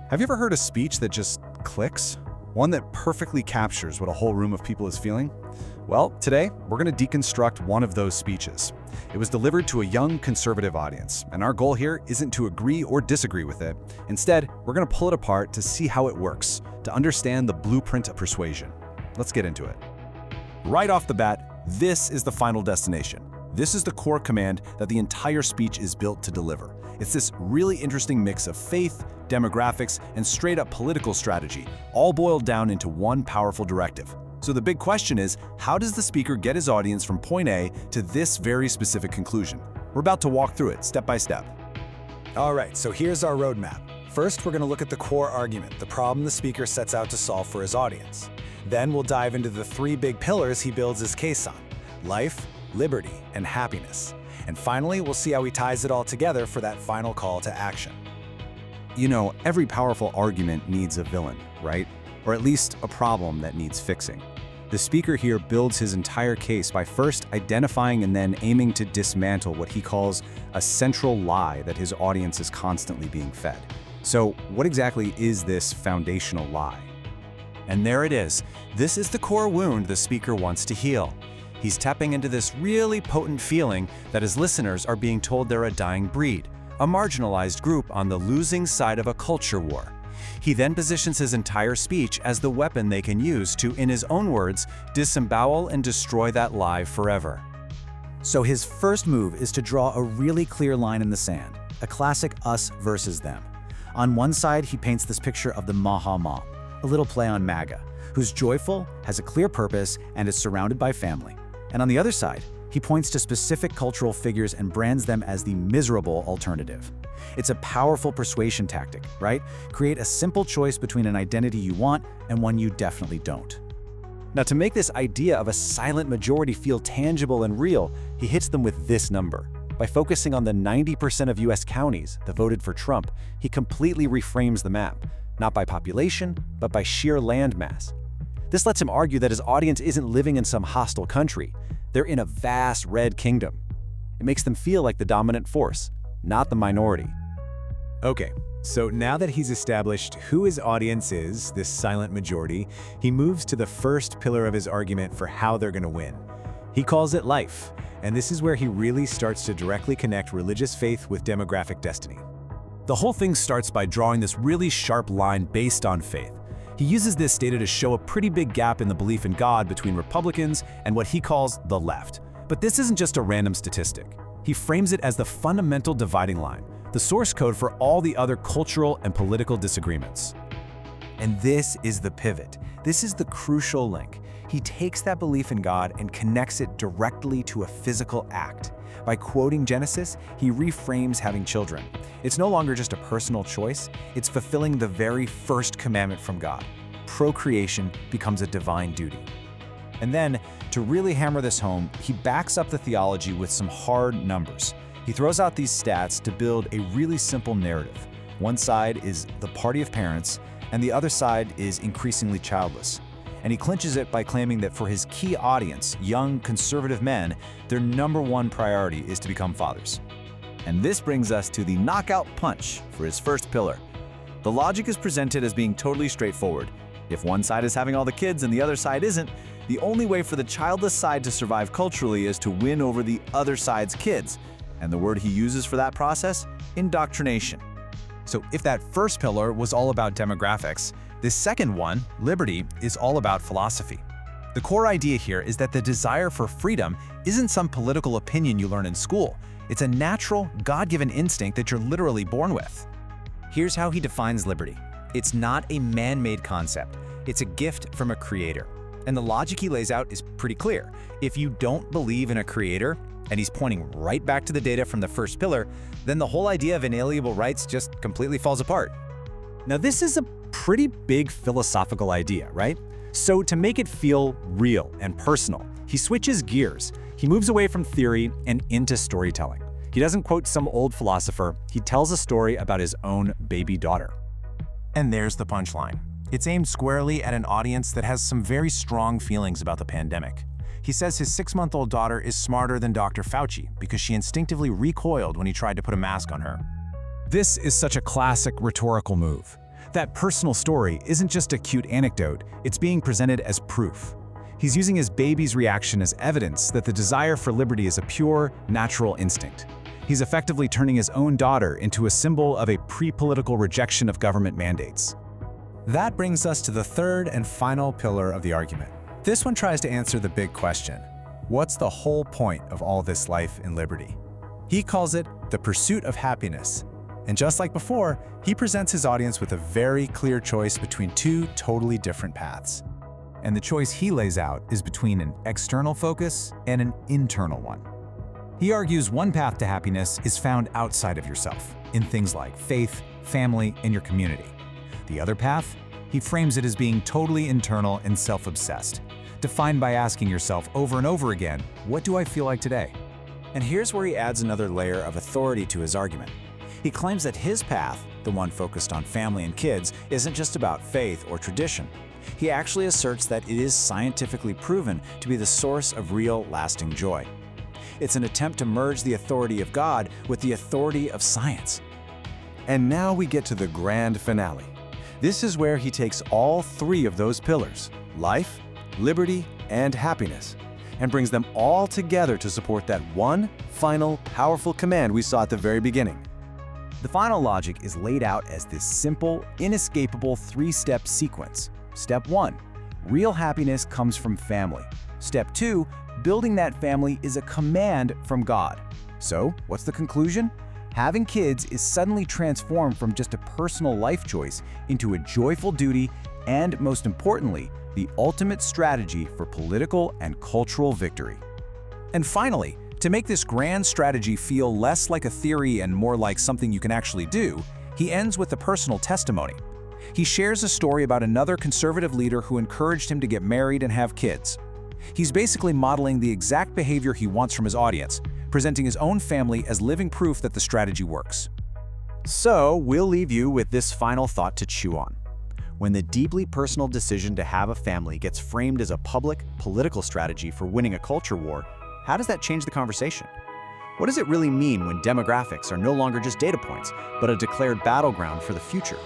Have you ever heard a speech that just clicks? One that perfectly captures what a whole room of people is feeling? Well, today, we're going to deconstruct one of those speeches. It was delivered to a young conservative audience, and our goal here isn't to agree or disagree with it. Instead, we're going to pull it apart to see how it works, to understand the blueprint of persuasion. Let's get into it. Right off the bat, this is the final destination. This is the core command that the entire speech is built to deliver. It's this really interesting mix of faith, demographics, and straight-up political strategy, all boiled down into one powerful directive. So the big question is, how does the speaker get his audience from point A to this very specific conclusion? We're about to walk through it step by step. All right, so here's our roadmap. First, we're going to look at the core argument, the problem the speaker sets out to solve for his audience. Then we'll dive into the three big pillars he builds his case on: life, liberty, and happiness. And finally, we'll see how he ties it all together for that final call to action. You know, every powerful argument needs a villain, right? Or at least a problem that needs fixing. The speaker here builds his entire case by first identifying and then aiming to dismantle what he calls a central lie that his audience is constantly being fed. So what exactly is this foundational lie? And there it is. This is the core wound the speaker wants to heal. He's tapping into this really potent feeling that his listeners are being told they're a dying breed, a marginalized group on the losing side of a culture war. He then positions his entire speech as the weapon they can use to, in his own words, disembowel and destroy that lie forever. So his first move is to draw a really clear line in the sand, a classic us versus them. On one side, he paints this picture of the Maha Mom, a little play on MAGA, who's joyful, has a clear purpose, and is surrounded by family. And on the other side, he points to specific cultural figures and brands them as the miserable alternative. It's a powerful persuasion tactic, right? Create a simple choice between an identity you want and one you definitely don't. Now, to make this idea of a silent majority feel tangible and real, he hits them with this number. By focusing on the 90% of US counties that voted for Trump, he completely reframes the map, not by population, but by sheer land mass. This lets him argue that his audience isn't living in some hostile country. They're in a vast red kingdom. It makes them feel like the dominant force, not the minority. Okay, so now that he's established who his audience is, this silent majority, he moves to the first pillar of his argument for how they're going to win. He calls it life, and this is where he really starts to directly connect religious faith with demographic destiny. The whole thing starts by drawing this really sharp line based on faith. He uses this data to show a pretty big gap in the belief in God between Republicans and what he calls the left. But this isn't just a random statistic. He frames it as the fundamental dividing line, the source code for all the other cultural and political disagreements. And this is the pivot. This is the crucial link. He takes that belief in God and connects it directly to a physical act. By quoting Genesis, he reframes having children. It's no longer just a personal choice, it's fulfilling the very first commandment from God. Procreation becomes a divine duty. And then, to really hammer this home, he backs up the theology with some hard numbers. He throws out these stats to build a really simple narrative. One side is the party of parents, and the other side is increasingly childless. And he clinches it by claiming that for his key audience, young conservative men, their number one priority is to become fathers. And this brings us to the knockout punch for his first pillar. The logic is presented as being totally straightforward. If one side is having all the kids and the other side isn't, the only way for the childless side to survive culturally is to win over the other side's kids. And the word he uses for that process? Indoctrination. So if that first pillar was all about demographics, this second one, liberty, is all about philosophy. The core idea here is that the desire for freedom isn't some political opinion you learn in school. It's a natural, God-given instinct that you're literally born with. Here's how he defines liberty. It's not a man-made concept. It's a gift from a creator. And the logic he lays out is pretty clear. If you don't believe in a creator, and he's pointing right back to the data from the first pillar, then the whole idea of inalienable rights just completely falls apart. Now, this is a pretty big philosophical idea, right? So to make it feel real and personal, he switches gears. He moves away from theory and into storytelling. He doesn't quote some old philosopher, he tells a story about his own baby daughter. And there's the punchline. It's aimed squarely at an audience that has some very strong feelings about the pandemic. He says his 6-month-old daughter is smarter than Dr. Fauci because she instinctively recoiled when he tried to put a mask on her. This is such a classic rhetorical move. That personal story isn't just a cute anecdote, it's being presented as proof. He's using his baby's reaction as evidence that the desire for liberty is a pure, natural instinct. He's effectively turning his own daughter into a symbol of a pre-political rejection of government mandates. That brings us to the third and final pillar of the argument. This one tries to answer the big question: what's the whole point of all this life and liberty? He calls it the pursuit of happiness. And just like before, he presents his audience with a very clear choice between two totally different paths. And the choice he lays out is between an external focus and an internal one. He argues one path to happiness is found outside of yourself, in things like faith, family, and your community. The other path? He frames it as being totally internal and self-obsessed, defined by asking yourself over and over again, what do I feel like today? And here's where he adds another layer of authority to his argument. He claims that his path, the one focused on family and kids, isn't just about faith or tradition. He actually asserts that it is scientifically proven to be the source of real, lasting joy. It's an attempt to merge the authority of God with the authority of science. And now we get to the grand finale. This is where he takes all three of those pillars, life, liberty, and happiness, and brings them all together to support that one final, powerful command we saw at the very beginning. The final logic is laid out as this simple, inescapable three-step sequence. Step 1, real happiness comes from family. Step 2, building that family is a command from God. So, what's the conclusion? Having kids is suddenly transformed from just a personal life choice into a joyful duty and, most importantly, the ultimate strategy for political and cultural victory. And finally, to make this grand strategy feel less like a theory and more like something you can actually do, he ends with a personal testimony. He shares a story about another conservative leader who encouraged him to get married and have kids. He's basically modeling the exact behavior he wants from his audience, presenting his own family as living proof that the strategy works. So, we'll leave you with this final thought to chew on. When the deeply personal decision to have a family gets framed as a public, political strategy for winning a culture war, how does that change the conversation? What does it really mean when demographics are no longer just data points, but a declared battleground for the future?